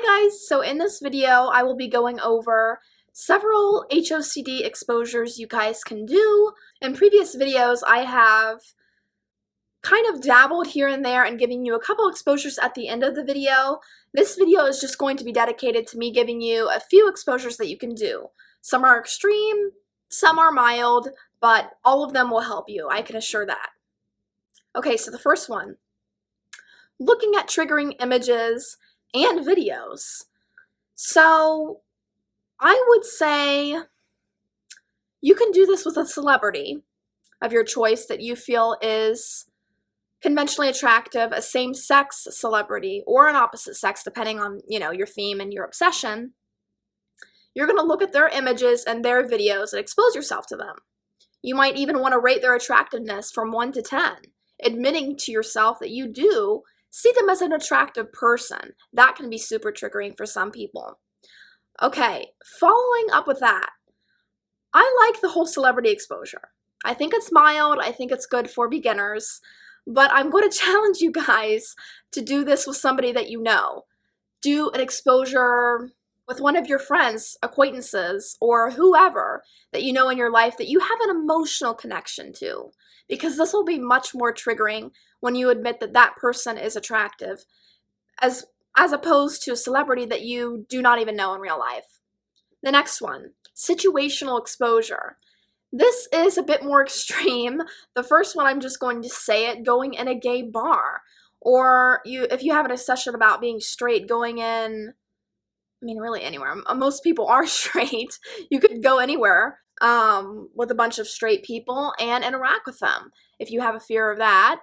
Hi guys, so in this video I will be going over several HOCD exposures you guys can do. In previous videos I have kind of dabbled here and there and giving you a couple exposures at the end of the video. This video is just going to be dedicated to me giving you a few exposures that you can do. Some are extreme, some are mild, but all of them will help you, I can assure that. Okay, so the first one, looking at triggering images and videos. So I would say you can do this with a celebrity of your choice that you feel is conventionally attractive, a same-sex celebrity or an opposite sex, depending on, your theme and your obsession. You're going to look at their images and their videos and expose yourself to them. You might even want to rate their attractiveness from 1 to 10, admitting to yourself that you do see them as an attractive person. That can be super triggering for some people. Okay, following up with that, I like the whole celebrity exposure. I think it's mild, I think it's good for beginners, but I'm going to challenge you guys to do this with somebody that you know. Do an exposure with one of your friends, acquaintances, or whoever that you know in your life that you have an emotional connection to, because this will be much more triggering when you admit that that person is attractive as opposed to a celebrity that you do not even know in real life. The next one, situational exposure. This is a bit more extreme. The first one, I'm just going to say it, going in a gay bar. Or if you have an obsession about being straight, going in, really anywhere. Most people are straight. You could go anywhere with a bunch of straight people and interact with them. If you have a fear of that,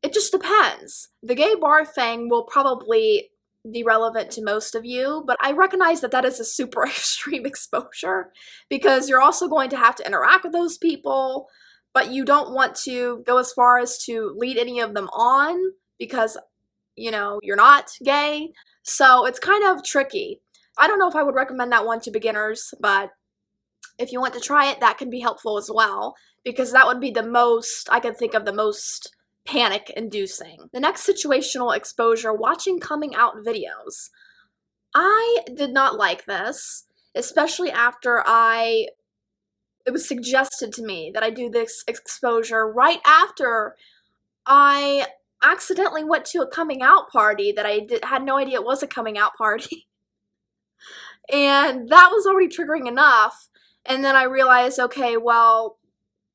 it just depends. The gay bar thing will probably be relevant to most of you, but I recognize that that is a super extreme exposure because you're also going to have to interact with those people, but you don't want to go as far as to lead any of them on because, you're not gay. So it's kind of tricky. I don't know if I would recommend that one to beginners, but if you want to try it, that can be helpful as well, because that would be the most, I can think of the most panic-inducing. The next situational exposure, watching coming out videos. I did not like this, especially after it was suggested to me that I do this exposure right after I accidentally went to a coming out party that I had no idea it was a coming out party. And that was already triggering enough. And then I realized, okay, well,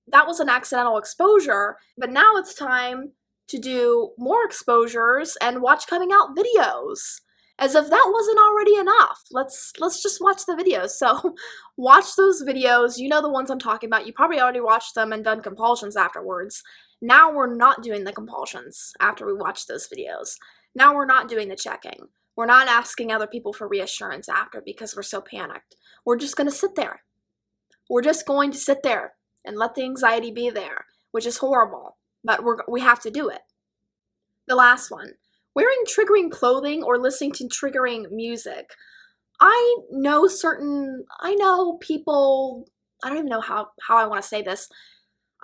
that was an accidental exposure, but now it's time to do more exposures and watch coming out videos. As if that wasn't already enough. Let's just watch the videos. So watch those videos. You know the ones I'm talking about. You probably already watched them and done compulsions afterwards. Now we're not doing the compulsions after we watch those videos. Now we're not doing the checking. We're not asking other people for reassurance after because we're so panicked. We're just going to sit there. We're just going to sit there and let the anxiety be there, which is horrible, but we have to do it. The last one, wearing triggering clothing or listening to triggering music. I know people, I don't even know how I want to say this.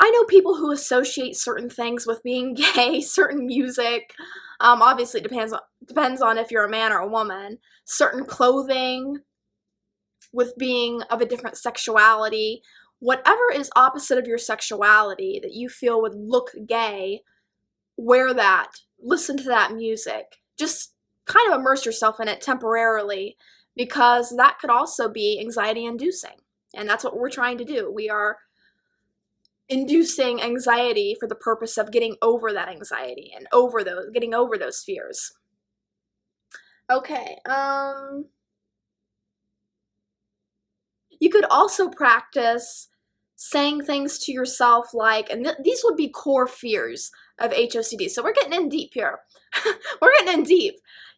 I know people who associate certain things with being gay, certain music. Obviously it depends on if you're a man or a woman. Certain clothing with being of a different sexuality. Whatever is opposite of your sexuality that you feel would look gay, wear that, listen to that music. Just kind of immerse yourself in it temporarily, because that could also be anxiety-inducing. And that's what we're trying to do. We are inducing anxiety for the purpose of getting over that anxiety and getting over those fears. Okay, you could also practice saying things to yourself like, and these would be core fears of HOCD. So we're getting in deep here. We're getting in deep.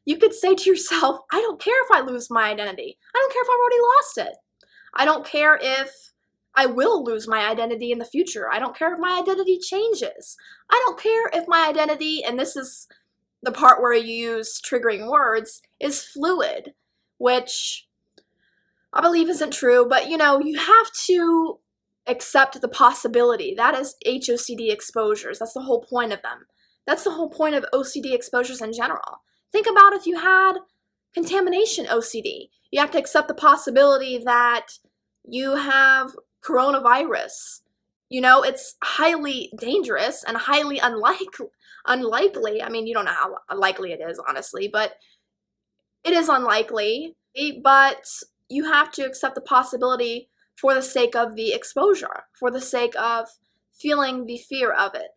You could say to yourself, I don't care if I lose my identity. I don't care if I've already lost it. I don't care if I will lose my identity in the future. I don't care if my identity changes. I don't care if my identity, and this is the part where you use triggering words, is fluid, which I believe isn't true, but you have to accept the possibility. That is HOCD exposures. That's the whole point of them. That's the whole point of OCD exposures in general. Think about if you had contamination OCD. You have to accept the possibility that you have coronavirus. You know, it's highly dangerous and highly unlikely. I mean, you don't know how likely it is, honestly, but it is unlikely. But you have to accept the possibility for the sake of the exposure, for the sake of feeling the fear of it.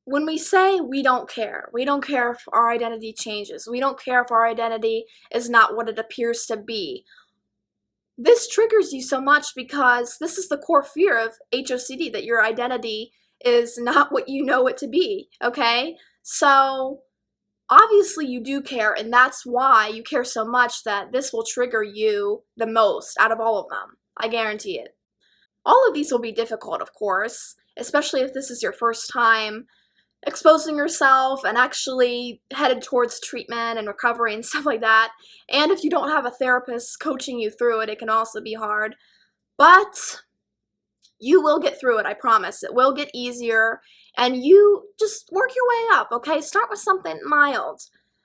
When we say we don't care if our identity changes, we don't care if our identity is not what it appears to be, this triggers you so much because this is the core fear of HOCD, that your identity is not what you know it to be, okay? So obviously you do care, and that's why you care so much that this will trigger you the most out of all of them. I guarantee it. All of these will be difficult, of course, especially if this is your first time exposing yourself and actually headed towards treatment and recovery and stuff like that. And if you don't have a therapist coaching you through it, it can also be hard. But you will get through it, I promise. It will get easier, and you just work your way up, okay? Start with something mild.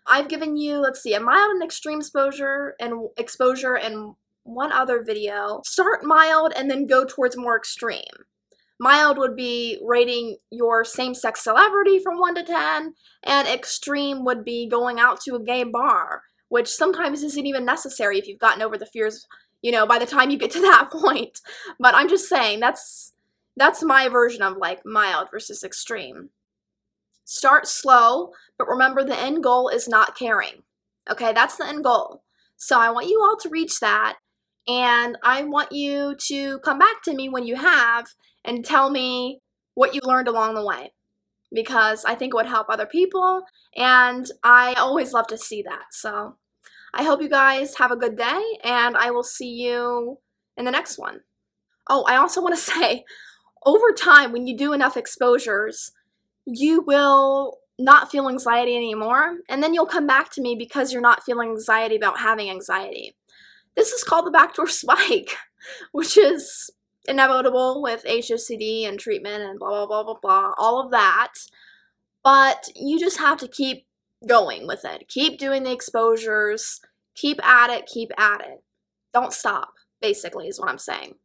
I've given you, let's see, a mild and extreme exposure and one other video. Start mild and then go towards more extreme. Mild would be rating your same-sex celebrity from 1 to 10, and extreme would be going out to a gay bar, which sometimes isn't even necessary if you've gotten over the fears, you know, by the time you get to that point. But I'm just saying, that's my version of, like, mild versus extreme. Start slow, but remember the end goal is not caring. Okay, that's the end goal. So I want you all to reach that, and I want you to come back to me when you have and tell me what you learned along the way, because I think it would help other people, and I always love to see that. So I hope you guys have a good day, and I will see you in the next one. Oh, I also want to say, over time, when you do enough exposures, you will not feel anxiety anymore, and then you'll come back to me because you're not feeling anxiety about having anxiety. This is called the backdoor spike, which is inevitable with HOCD and treatment and blah, blah, blah, blah, blah, all of that. But you just have to keep going with it. Keep doing the exposures. Keep at it. Keep at it. Don't stop, basically, is what I'm saying.